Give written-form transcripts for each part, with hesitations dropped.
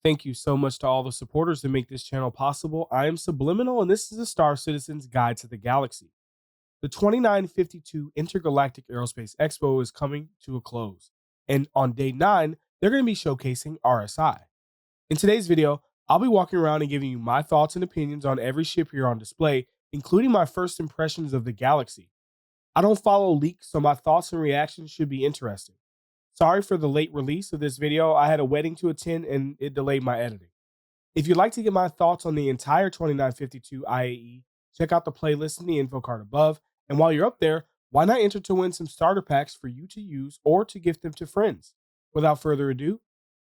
Thank you so much to all the supporters that make this channel possible. I am Subliminal, and this is the Star Citizen's Guide to the Galaxy. The 2952 Intergalactic Aerospace Expo is coming to a close, and on day 9, they're going to be showcasing RSI. In today's video, I'll be walking around and giving you my thoughts and opinions on every ship here on display, including my first impressions of the galaxy. I don't follow leaks, so my thoughts and reactions should be interesting. Sorry for the late release of this video. I had a wedding to attend and it delayed my editing. If you'd like to get my thoughts on the entire 2952 IAE, check out the playlist in the info card above. And while you're up there, why not enter to win some starter packs for you to use or to gift them to friends? Without further ado,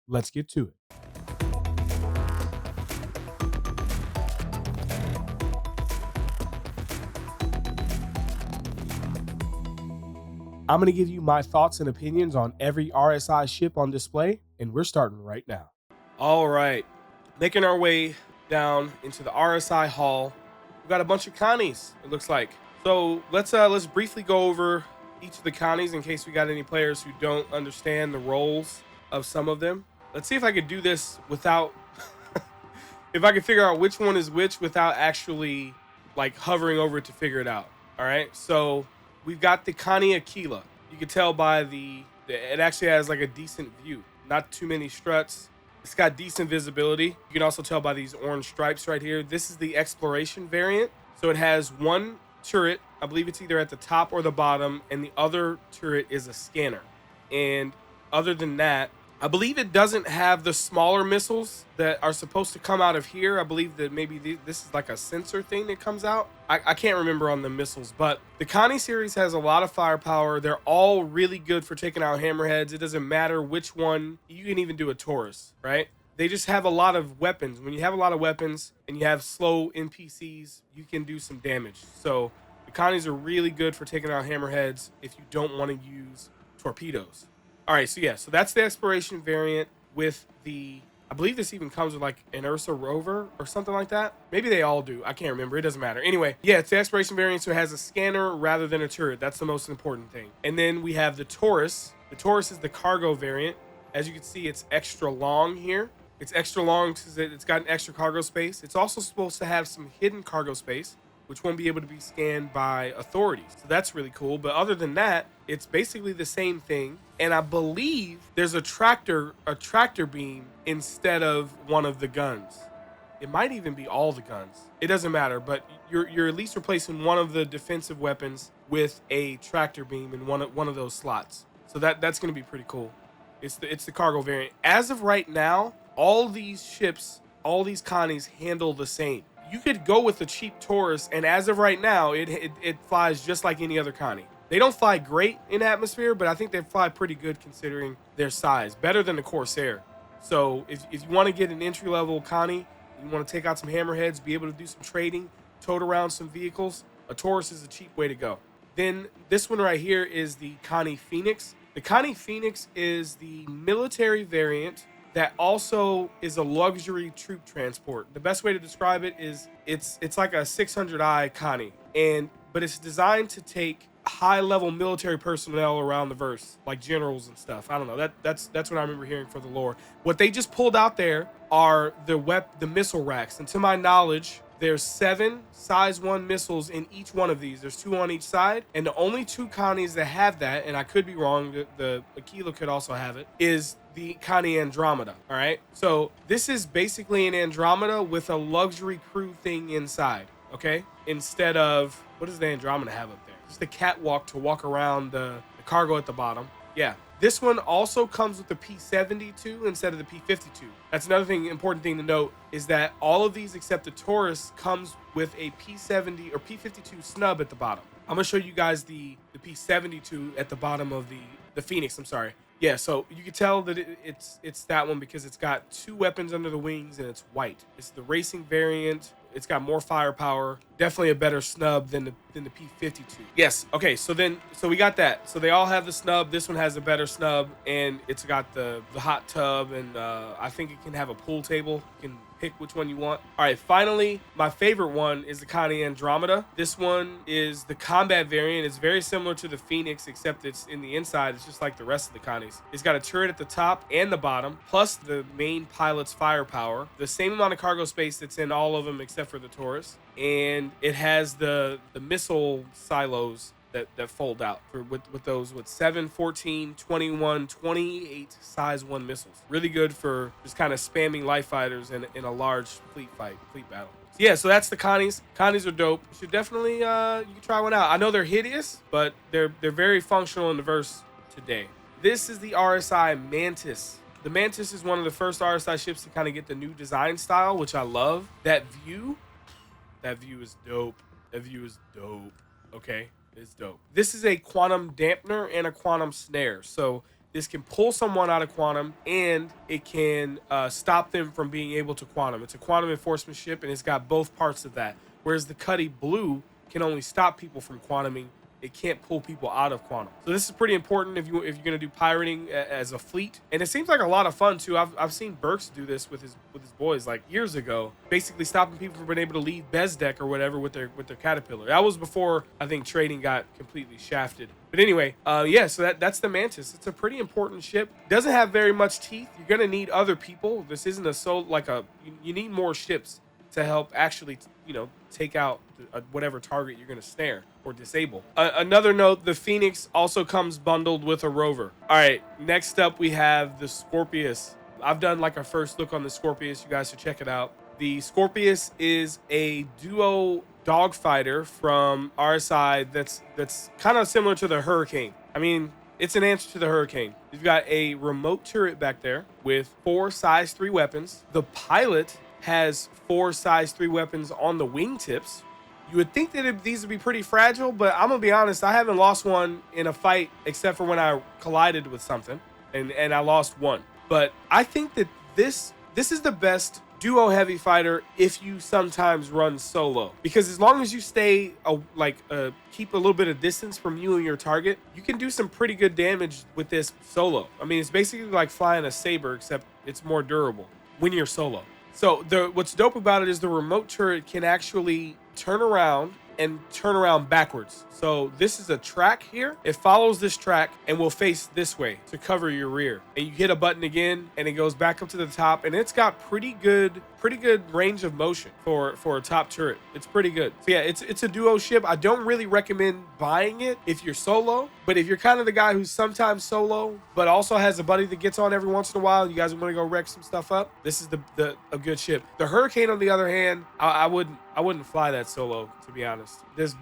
let's get to it. I'm going to give you my thoughts and opinions on every RSI ship on display, and we're starting right now. All right, making our way down into the RSI hall. We've got a bunch of Connies, it looks like. So let's briefly go over each of the Connies in case we got any players who don't understand the roles of some of them. Let's see if I could do this without, if I can figure out which one is which without actually like hovering over it to figure it out. All right, so we've got the Connie Aquila. You can tell by it actually has like a decent view. Not too many struts. It's got decent visibility. You can also tell by these orange stripes right here. This is the exploration variant. So it has one turret. I believe it's either at the top or the bottom. And the other turret is a scanner. And other than that, I believe it doesn't have the smaller missiles that are supposed to come out of here. I believe that maybe this is like a sensor thing that comes out. I can't remember on the missiles, but the Connie series has a lot of firepower. They're all really good for taking out hammerheads. It doesn't matter which one. You can even do a Taurus, right? They just have a lot of weapons. When you have a lot of weapons and you have slow NPCs, you can do some damage. So the Connies are really good for taking out hammerheads if you don't want to use torpedoes. All right, so yeah, so that's the exploration variant with the, I believe this even comes with like an Ursa rover or something like that. Maybe they all do. I can't remember. It doesn't matter. Anyway, yeah, it's the exploration variant, so it has a scanner rather than a turret. That's the most important thing. And then we have the Taurus. The Taurus is the cargo variant. As you can see, it's extra long here. It's extra long because it's got an extra cargo space. It's also supposed to have some hidden cargo space, which won't be able to be scanned by authorities. So that's really cool. But other than that, it's basically the same thing. And I believe there's a tractor beam instead of one of the guns. It might even be all the guns. It doesn't matter, but you're at least replacing one of the defensive weapons with a tractor beam in one of those slots. So that's going to be pretty cool. It's the cargo variant. As of right now, all these ships, all these Connies handle the same. You could go with a cheap Taurus, and as of right now, it flies just like any other Connie. They don't fly great in atmosphere, but I think they fly pretty good considering their size. Better than the Corsair. So if you want to get an entry-level Connie, you want to take out some hammerheads, be able to do some trading, tote around some vehicles, a Taurus is a cheap way to go. Then this one right here is the Connie Phoenix. The Connie Phoenix is the military variant that also is a luxury troop transport. The best way to describe it is it's like a 600i Connie, but it's designed to take high-level military personnel around the verse, like generals and stuff. I don't know. That's what I remember hearing for the lore. What they just pulled out there are the missile racks, and to my knowledge, there's 7 size 1 missiles in each one of these. There's 2 on each side, and the only 2 Connies that have that, and I could be wrong, the Aquila could also have it, is the Connie Andromeda. All right, so this is basically an Andromeda with a luxury crew thing inside. Okay, instead of, what does the Andromeda have up there? Just the catwalk to walk around the cargo at the bottom. Yeah, this one also comes with the P-72 instead of the P-52. That's another important thing to note, is that all of these except the Taurus comes with a P-70 or P-52 snub at the bottom. I'm gonna show you guys the P-72 at the bottom of the Phoenix. I'm sorry. Yeah, so you can tell that it's that one because it's got 2 weapons under the wings and it's white. It's the racing variant. It's got more firepower. Definitely a better snub than the P-52. Yes. Okay. So we got that. So they all have the snub. This one has a better snub, and it's got the hot tub, and I think it can have a pool table. You can pick which one you want. All right. Finally, my favorite one is the Connie Andromeda. This one is the combat variant. It's very similar to the Phoenix, except it's in the inside. It's just like the rest of the Connies. It's got a turret at the top and the bottom, plus the main pilot's firepower. The same amount of cargo space that's in all of them except for the Taurus. And it has the missile silos that fold out with those 7, 14, 21, 28 size 1 missiles. Really good for just kind of spamming light fighters in a large fleet battle. So yeah, so that's the Connies. Connies are dope. You should definitely you can try one out. I know they're hideous, but they're very functional and diverse today. This is the RSI Mantis. The Mantis is one of the first RSI ships to kind of get the new design style, which I love. That view is dope. That view is dope. Okay, it's dope. This is a quantum dampener and a quantum snare. So this can pull someone out of quantum, and it can stop them from being able to quantum. It's a quantum enforcement ship, and it's got both parts of that. Whereas the Cuddy Blue can only stop people from quantuming. It can't pull people out of quantum. So this is pretty important if you're gonna do pirating as a fleet. And it seems like a lot of fun too. I've seen Burks do this with his boys like years ago, basically stopping people from being able to leave Bezdek or whatever with their caterpillar. That was before I think trading got completely shafted. But anyway, yeah. So that's the Mantis. It's a pretty important ship. Doesn't have very much teeth. You're gonna need other people. This isn't you need more ships to help actually, take out whatever target you're going to snare or disable. Another note, the Phoenix also comes bundled with a rover. All right, next up we have the Scorpius. I've done like a first look on the Scorpius. You guys should check it out. The Scorpius is a duo dogfighter from RSI that's kind of similar to the Hurricane. I mean, it's an answer to the Hurricane. You've got a remote turret back there with 4 size 3 weapons. The pilot has 4 size 3 weapons on the wingtips. You would think that these would be pretty fragile, but I'm gonna be honest, I haven't lost one in a fight except for when I collided with something and I lost one. But I think that this is the best duo heavy fighter if you sometimes run solo, because as long as you stay keep a little bit of distance from you and your target, you can do some pretty good damage with this solo. I mean, it's basically like flying a saber, except it's more durable when you're solo. So what's dope about it is the remote turret can actually turn around backwards. So this is a track here. It follows this track and will face this way to cover your rear. And you hit a button again and it goes back up to the top, and it's got pretty good range of motion for a top turret. It's pretty good. So yeah, it's a duo ship. I don't really recommend buying it if you're solo, but if you're kind of the guy who's sometimes solo but also has a buddy that gets on every once in a while, you guys want to go wreck some stuff up, this is a good ship. The Hurricane, on the other hand, I wouldn't fly that solo, to be honest. There's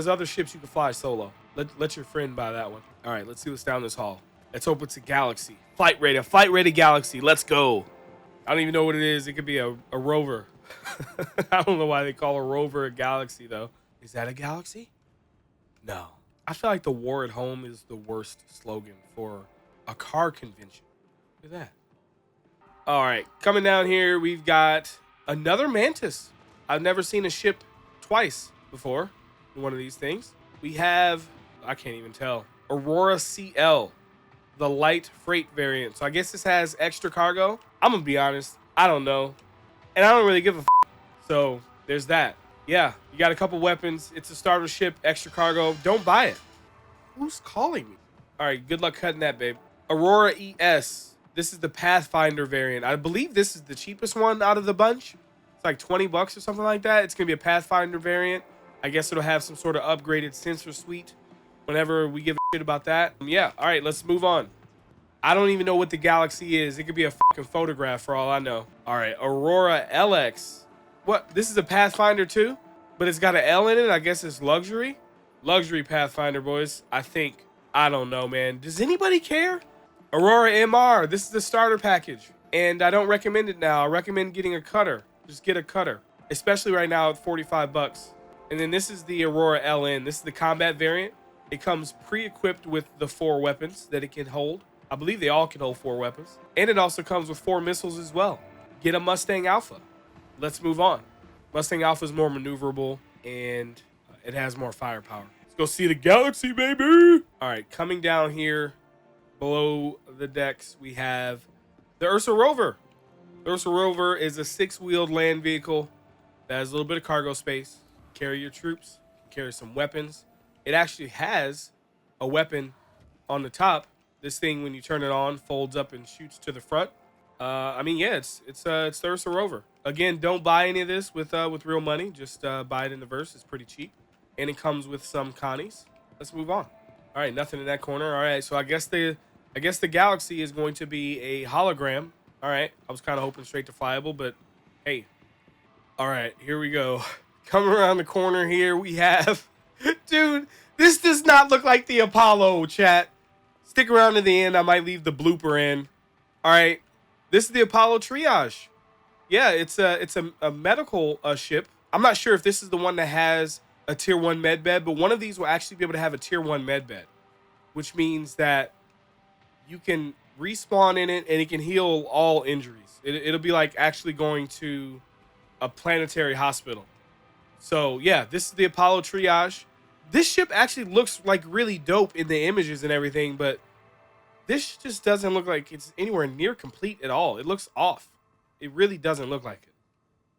other ships you can fly solo. Let your friend buy that one. All right, let's see what's down this hall. Let's hope it's a Galaxy. Flight ready Galaxy. Let's go. I don't even know what it is. It could be a rover. I don't know why they call a rover a Galaxy, though. Is that a Galaxy? No. I feel like the War at Home is the worst slogan for a car convention. Look at that. All right, coming down here, we've got another Mantis. I've never seen a ship twice before in one of these things. We have, I can't even tell, Aurora CL, the light freight variant. So I guess this has extra cargo. I'm gonna be honest, I don't know, and I don't really give a so there's that. Yeah, you got a couple weapons. It's a starter ship, extra cargo. Don't buy it. Who's calling me? All right, good luck cutting that, babe. Aurora ES. This is the Pathfinder variant. I believe this is the cheapest one out of the bunch. It's like 20 bucks or something like that. It's gonna be a Pathfinder variant. I guess it'll have some sort of upgraded sensor suite whenever we give a shit about that. Yeah, all right, let's move on. I don't even know what the Galaxy is. It could be a fucking photograph for all I know. All right, Aurora LX. What? This is a Pathfinder too? But it's got an L in it. I guess it's luxury. Luxury Pathfinder, boys. I think. I don't know, man. Does anybody care? Aurora MR. This is the starter package. And I don't recommend it now. I recommend getting a cutter. Just get a cutter. Especially right now at 45 bucks. And then this is the Aurora LN. This is the combat variant. It comes pre-equipped with the 4 weapons that it can hold. I believe they all can hold 4 weapons. And it also comes with 4 missiles as well. Get a Mustang Alpha. Let's move on. Mustang Alpha is more maneuverable, and it has more firepower. Let's go see the galaxy, baby. All right, coming down here below the decks, we have the Ursa Rover. The Ursa Rover is a 6-wheeled land vehicle that has a little bit of cargo space. Carry your troops, carry some weapons. It actually has a weapon on the top. This thing, when you turn it on, folds up and shoots to the front. I mean, yeah, it's the Ursa Rover. Again, don't buy any of this with real money. Just buy it in the verse. It's pretty cheap, and it comes with some connies. Let's move on. All right, nothing in that corner. All right, so I guess the Galaxy is going to be a hologram. All right, I was kind of hoping straight to flyable, but hey. All right, here we go. Coming around the corner here, we have, dude, this does not look like the Apollo, chat. Stick around to the end. I might leave the blooper in. All right, this is the Apollo Triage. Yeah, it's a medical ship. I'm not sure if this is the one that has a tier 1 med bed, but one of these will actually be able to have a tier 1 med bed, which means that you can respawn in it and it can heal all injuries. It'll be like actually going to a planetary hospital. So yeah, this is the Apollo Triage. This ship actually looks like really dope in the images and everything, but this just doesn't look like it's anywhere near complete at all. It looks off. It really doesn't look like it.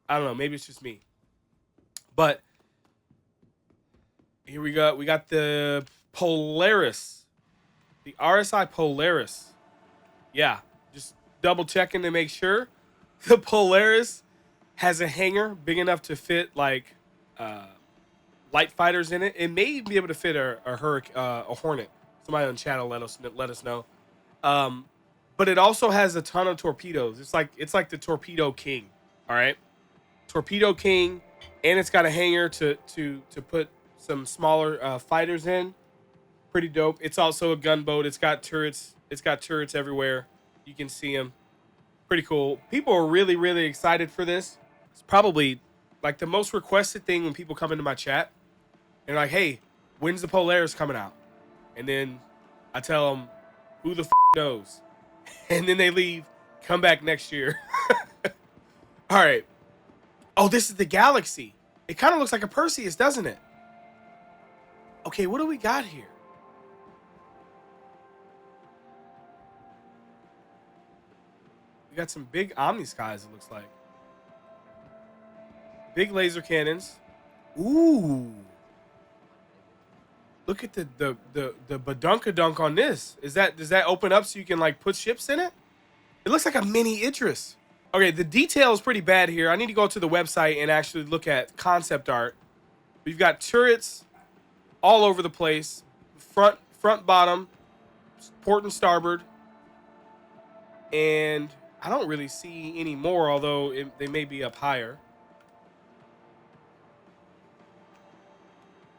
I don't know. Maybe it's just me. But here we go. We got the Polaris. The RSI Polaris. Yeah. Just double checking to make sure. The Polaris has a hangar big enough to fit like light fighters in it. It may be able to fit a Hornet. Somebody on chat will let us know. But it also has a ton of torpedoes. It's like the Torpedo King. All right, Torpedo King, and it's got a hangar to put some smaller fighters in. Pretty dope. It's also a gunboat. It's got turrets. It's got turrets everywhere. You can see them. Pretty cool. People are really, really excited for this. It's probably like the most requested thing when people come into my chat. They're like, hey, when's the Polaris coming out? And then I tell them, who the knows? And then they leave, come back next year. All right. Oh, this is the Galaxy. It kind of looks like a Perseus, doesn't it? Okay, what do we got here? We got some big Omni Skies, it looks like. Big laser cannons. Ooh. Look at the badunkadunk on this. Does that open up so you can like put ships in it? It looks like a mini Idris. Okay, the detail is pretty bad here. I need to go to the website and actually look at concept art. We've got turrets all over the place. Front, bottom, port and starboard. And I don't really see any more, although they may be up higher.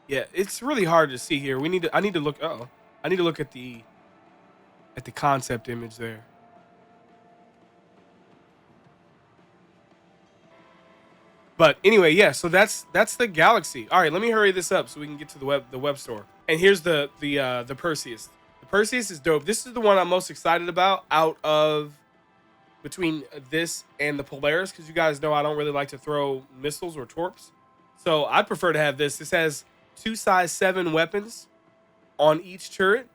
Yeah, it's really hard to see here. I need to look. I need to look at the concept image there. But anyway, yeah. So that's the Galaxy. All right, let me hurry this up so we can get to the web store. And here's the Perseus. The Perseus is dope. This is the one I'm most excited about out of between this and the Polaris, because you guys know I don't really like to throw missiles or torps. So I'd prefer to have this. This has 2 size 7 weapons on each turret,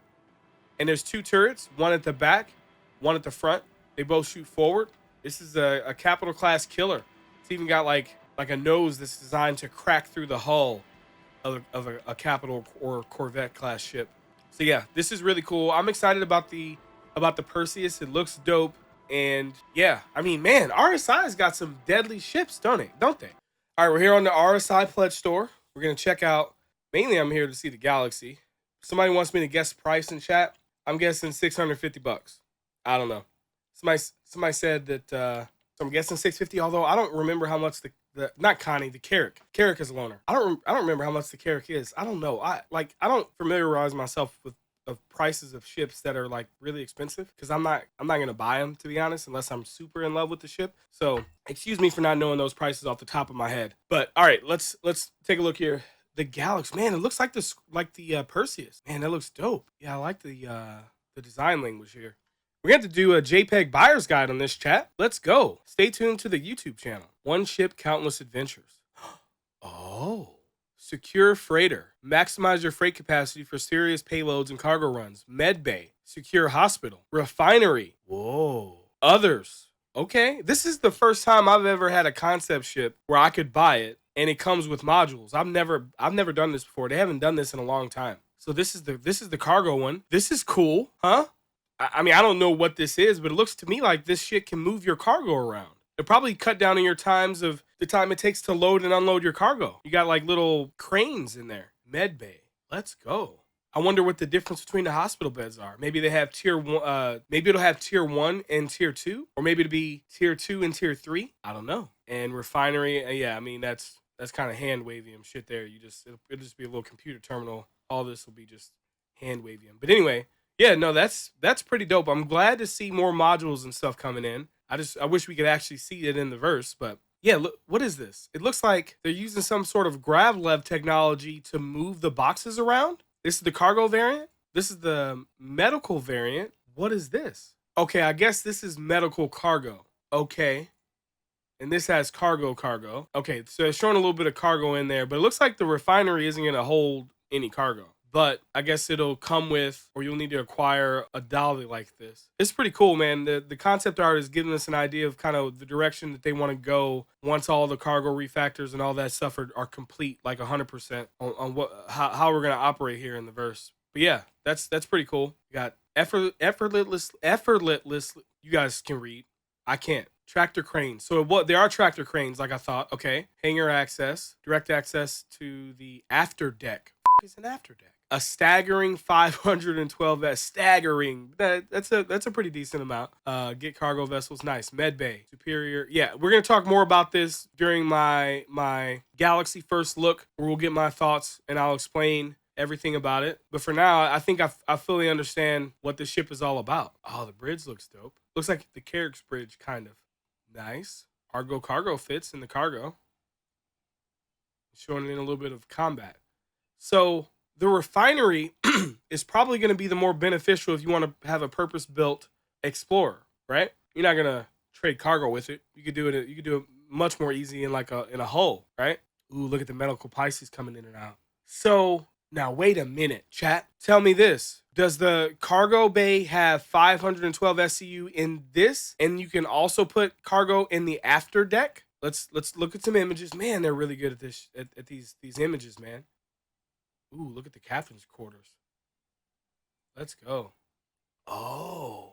and there's 2 turrets, one at the back, one at the front. They both shoot forward. This is a capital class killer. It's even got like a nose that's designed to crack through the hull of a capital or Corvette class ship. So yeah, this is really cool. I'm excited about the Perseus. It looks dope, and yeah, I mean, man, RSI's got some deadly ships, don't they? All right, we're here on the RSI Pledge Store. We're gonna check out. Mainly, I'm here to see the Galaxy. Somebody wants me to guess price in chat. I'm guessing $650. I don't know. Somebody said that. So I'm guessing $650. Although I don't remember how much the not Connie, the Carrack. Carrack is a loaner. I don't remember how much the Carrack is. I don't know. I don't familiarize myself with prices of ships that are like really expensive, because I'm not gonna buy them, to be honest, unless I'm super in love with the ship. So excuse me for not knowing those prices off the top of my head. But all right, let's take a look here. The Galaxy, man, it looks like the Perseus. Man, that looks dope. Yeah, I like the design language here. We have to do a JPEG buyer's guide on this, chat. Let's go. Stay tuned to the YouTube channel. One ship, countless adventures. Oh. Secure freighter. Maximize your freight capacity for serious payloads and cargo runs. Med bay. Secure hospital. Refinery. Whoa. Others. Okay. This is the first time I've ever had a concept ship where I could buy it and it comes with modules. I've never done this before. They haven't done this in a long time. So this is the cargo one. This is cool, huh? I mean, I don't know what this is, but it looks to me like this shit can move your cargo around. It probably cut down on your times of the time it takes to load and unload your cargo. You got like little cranes in there. Med bay. Let's go. I wonder what the difference between the hospital beds are. Maybe they have tier one. Maybe it'll have tier 1 and tier 2, or maybe it'll be tier 2 and tier 3. I don't know. And refinery. Yeah, I mean that's kind of hand wavy shit there. It'll just be a little computer terminal. All this will be just hand wavy. But anyway, yeah, no, that's pretty dope. I'm glad to see more modules and stuff coming in. I wish we could actually see it in the verse, but yeah, look, what is this? It looks like they're using some sort of gravlev technology to move the boxes around. This is the cargo variant. This is the medical variant. What is this? Okay, I guess this is medical cargo. Okay. And this has cargo. Okay, so it's showing a little bit of cargo in there, but it looks like the refinery isn't going to hold any cargo. But I guess it'll come with, or you'll need to acquire a dolly like this. It's pretty cool, man. The concept art is giving us an idea of kind of the direction that they want to go once all the cargo refactors and all that stuff are complete, like 100% on how we're gonna operate here in the verse. But yeah, that's pretty cool. You got effortless. You guys can read. I can't. Tractor cranes. So there are tractor cranes, like I thought. Okay. Hangar access, direct access to the after deck. Is an after deck. A staggering 512 staggering. That's a pretty decent amount. Get cargo vessels. Nice. Med bay. Superior. Yeah, we're gonna talk more about this during my Galaxy first look, where we'll get my thoughts and I'll explain everything about it. But for now, I think I fully understand what this ship is all about. Oh, the bridge looks dope. Looks like the Carrick's bridge, kind of. Nice. Cargo fits in the cargo. Showing in a little bit of combat. So the refinery is probably going to be the more beneficial if you want to have a purpose-built explorer, right? You're not going to trade cargo with it. You could do it much more easy in in a hull, right? Ooh, look at the medical Pisces coming in and out. So now wait a minute, chat. Tell me this. Does the cargo bay have 512 SCU in this? And you can also put cargo in the after deck? Let's look at some images. Man, they're really good at this at these images, man. Ooh, look at the captain's quarters. Let's go. Oh,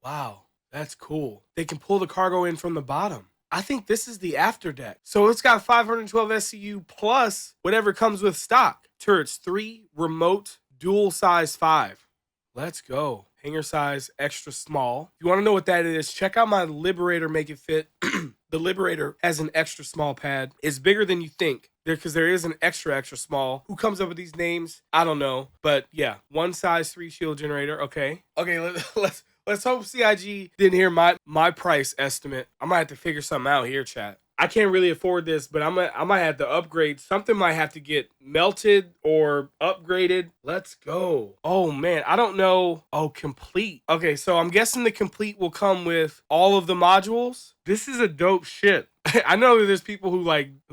wow. That's cool. They can pull the cargo in from the bottom. I think this is the after deck. So it's got 512 SCU plus whatever comes with stock. Turrets 3, remote, dual size 5. Let's go. Hangar size extra small. If you want to know what that is, check out my Liberator Make It Fit. The Liberator has an extra small pad. It's bigger than you think. Because there is an extra small. Who comes up with these names? I don't know. But yeah, 1 size 3 shield generator. Okay. Let's hope CIG didn't hear my price estimate. I might have to figure something out here, chat. I can't really afford this, but I might have to upgrade. Something might have to get melted or upgraded. Let's go. Oh man, I don't know. Oh, complete. Okay, so I'm guessing the complete will come with all of the modules. This is a dope ship. I know that there's people who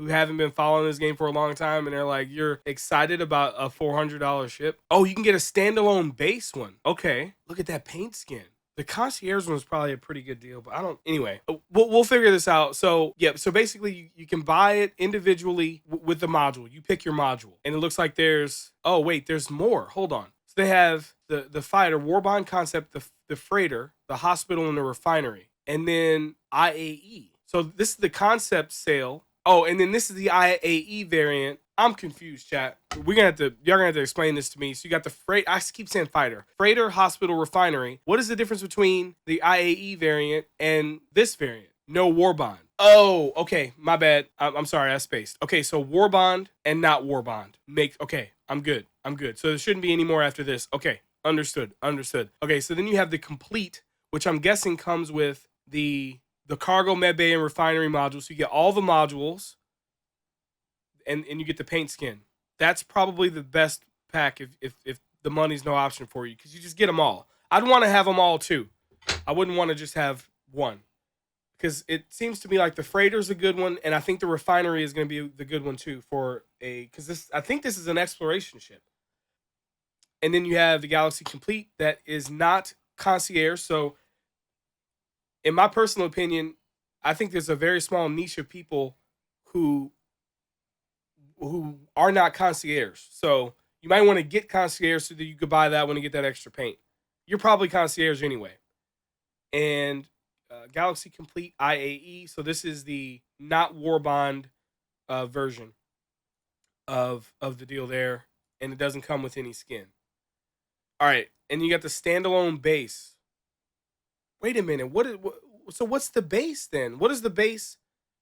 haven't been following this game for a long time and they're like, you're excited about a $400 ship. Oh, you can get a standalone base one. Okay, look at that paint skin. The concierge one is probably a pretty good deal, but I don't. Anyway, we'll figure this out. So yeah, so basically you can buy it individually with the module. You pick your module, and it looks like there's. Oh wait, there's more. Hold on. So they have the fighter, Warbond concept, the freighter, the hospital, and the refinery, and then IAE. So this is the concept sale. Oh, and then this is the IAE variant. I'm confused, chat. Y'all gonna have to explain this to me. So you got the I keep saying fighter, freighter, hospital, refinery. What is the difference between the IAE variant and this variant? No warbond. Oh, okay, my bad. I'm sorry, I spaced. Okay, so warbond and not warbond. Okay, I'm good. So there shouldn't be any more after this. Okay, understood. Okay, so then you have the complete, which I'm guessing comes with the cargo, med bay, and refinery modules. So you get all the modules. And you get the paint skin. That's probably the best pack if the money's no option for you, because you just get them all. I'd want to have them all too. I wouldn't want to just have one, because it seems to me like the freighter's a good one, and I think the refinery is going to be the good one too for because I think this is an exploration ship. And then you have the Galaxy Complete that is not concierge. So in my personal opinion, I think there's a very small niche of people who are not concierge. So you might want to get concierge so that you could buy that one and get that extra paint. You're probably concierge anyway. And Galaxy Complete IAE. So this is the not Warbond version of the deal there, and it doesn't come with any skin. All right, and you got the standalone base. Wait a minute, so what's the base then? What is the base?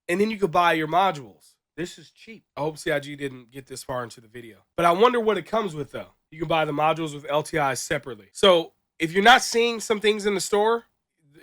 And then you could buy your modules. This is cheap. I hope CIG didn't get this far into the video. But I wonder what it comes with, though. You can buy the modules with LTIs separately. So if you're not seeing some things in the store,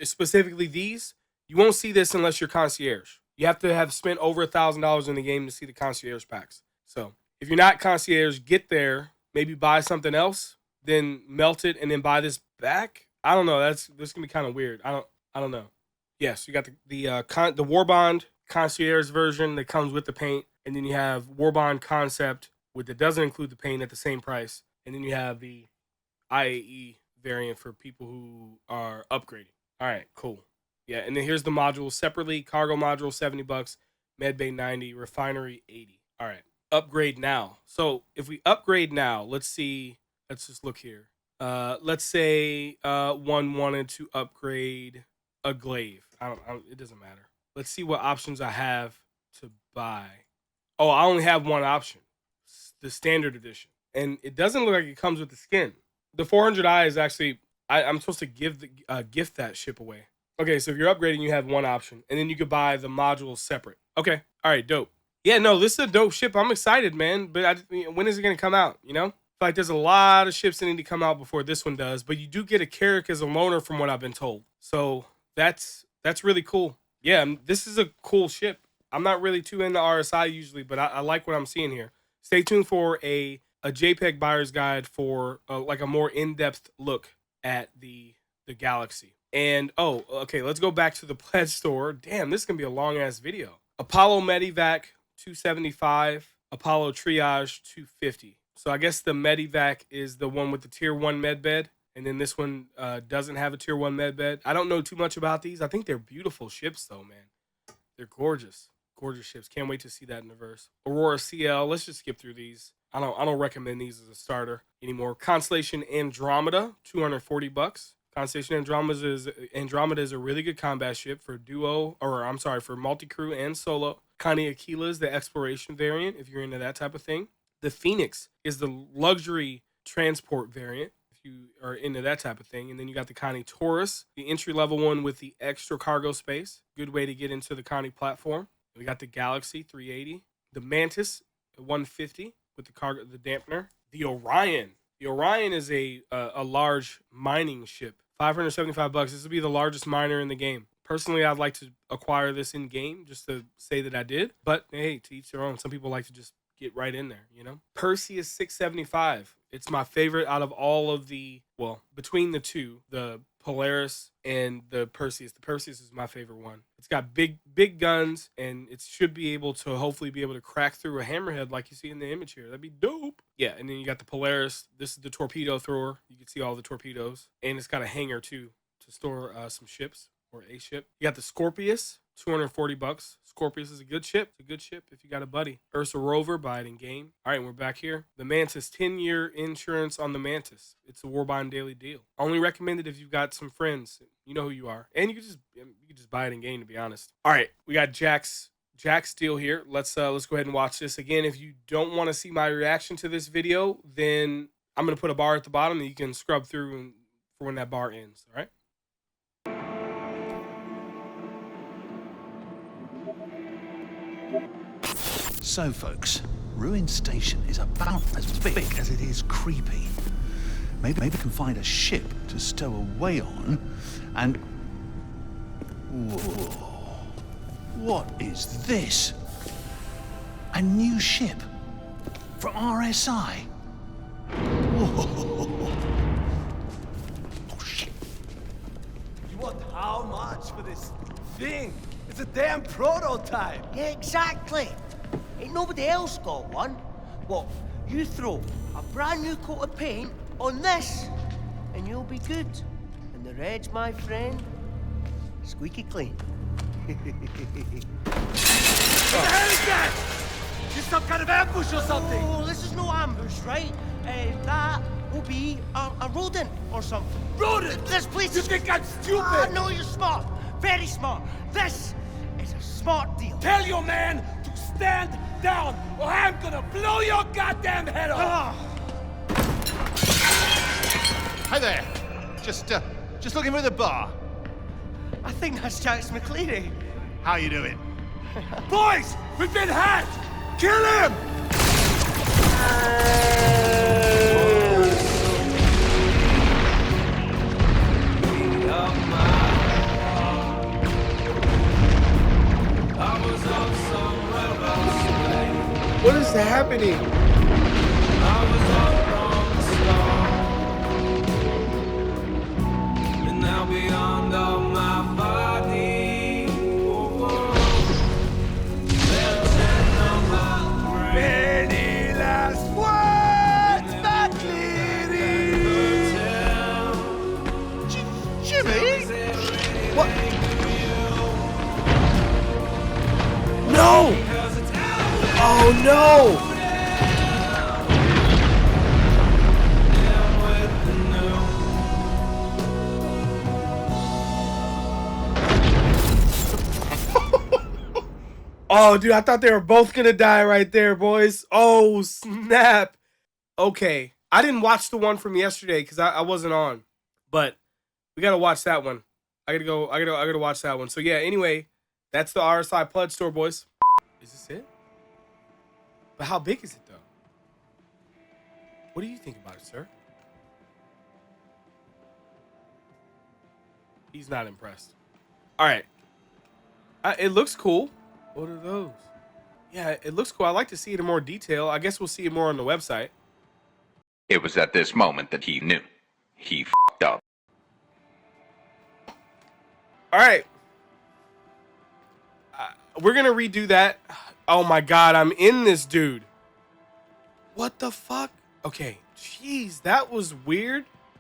specifically these, you won't see this unless you're concierge. You have to have spent over $1,000 in the game to see the concierge packs. So if you're not concierge, get there, maybe buy something else, then melt it and then buy this back. I don't know. This gonna be kind of weird. I don't know. Yes, you got the Warbond concierge version that comes with the paint, and then you have Warbond concept that doesn't include the paint at the same price, and then you have the IAE variant for people who are upgrading. All right, cool. Yeah, and then here's the modules separately. Cargo module $70, medbay $90, refinery $80. All right, upgrade now. So if we upgrade now, let's see. Let's just look here. Let's say one wanted to upgrade a glaive. It doesn't matter. Let's see what options I have to buy. Oh, I only have one option, the standard edition, and it doesn't look like it comes with the skin. The 400i is actually I'm supposed to gift that ship away. Okay, so if you're upgrading, you have one option, and then you could buy the modules separate. Okay, all right, dope. Yeah, no, this is a dope ship. I'm excited, man. But when is it gonna come out? You know, I feel like there's a lot of ships that need to come out before this one does. But you do get a Carrack as a loaner, from what I've been told. So that's really cool. Yeah, this is a cool ship. I'm not really too into RSI usually, but I like what I'm seeing here. Stay tuned for a JPEG buyer's guide for like a more in-depth look at the Galaxy. And oh, okay, let's go back to the pledge store. Damn, this is gonna be a long ass video. Apollo Medivac $275, Apollo Triage $250. So I guess the Medivac is the one with the tier 1 med bed, and then this one doesn't have a tier 1 med bed. I don't know too much about these. I think they're beautiful ships though, man. They're gorgeous. Gorgeous ships. Can't wait to see that in the verse. Aurora CL. Let's just skip through these. I don't recommend these as a starter anymore. Constellation Andromeda, $240. Constellation Andromeda is a really good combat ship for for multi-crew and solo. Connie Aquila is the exploration variant if you're into that type of thing. The Phoenix is the luxury transport variant if you are into that type of thing. And then you got the Connie Taurus, the entry-level one with the extra cargo space. Good way to get into the Connie platform. We got the Galaxy 380, the Mantis 150 with the dampener. The Orion. The Orion is a large mining ship. $575. This will be the largest miner in the game. Personally, I'd like to acquire this in game just to say that I did. But hey, to each their own. Some people like to just get right in there, you know. Perseus $675. It's my favorite out of all of between the two, the Polaris and the Perseus. The Perseus is my favorite one. It's got big guns, and it should be able to hopefully be able to crack through a hammerhead like you see in the image here. That'd be dope. Yeah, and then you got the Polaris. This is the torpedo thrower. You can see all the torpedoes, and it's got a hangar too to store some ships or a ship. You got the Scorpius. $240. Scorpius is a good ship. It's a good ship if you got a buddy. Ursa Rover, buy it in game. All right, we're back here. The Mantis, 10-year insurance on the Mantis. It's a Warbond daily deal. Only recommended if you've got some friends. You know who you are. And you can just buy it in game, to be honest. All right, we got Jack's deal here. Let's go ahead and watch this. Again, if you don't want to see my reaction to this video, then I'm going to put a bar at the bottom that you can scrub through for when that bar ends. All right? So folks, Ruin Station is about as big as it is creepy. Maybe we can find a ship to stow away on, and... Whoa. What is this? A new ship? For RSI? Whoa. Oh shit. You want how much for this thing? It's a damn prototype. Yeah, exactly. Ain't nobody else got one. What, you throw a brand new coat of paint on this, and you'll be good. And the red's, my friend, squeaky clean. What the hell is that? Is some kind of ambush or something? Oh, this is no ambush, right? That will be a rodent or something. Rodent? This place You is... think I'm stupid? Ah, no, you're smart. Very smart. This is a smart deal. Tell your man to stand down, or I'm gonna blow your goddamn head off! Hi there. Just looking for the bar. I think that's Jax McCleary. How you doing? Boys, we've been hacked! Kill him! What is happening? Any last words, McCleary? Jimmy? What? No! Oh no! Oh, dude, I thought they were both gonna die right there, boys. Oh, snap. Okay. I didn't watch the one from yesterday because I wasn't on. But we gotta watch that one. I gotta watch that one. So yeah, anyway, that's the RSI Pledge Store, boys. Is this it? But how big is it though? What do you think about it, sir? He's not impressed. All right. It looks cool. What are those? Yeah, it looks cool. I'd like to see it in more detail. I guess we'll see it more on the website. It was at this moment that he knew. He f***ed up. All right. We're going to redo that. Oh my God, I'm in this, dude. What the fuck? Okay. Jeez, that was weird.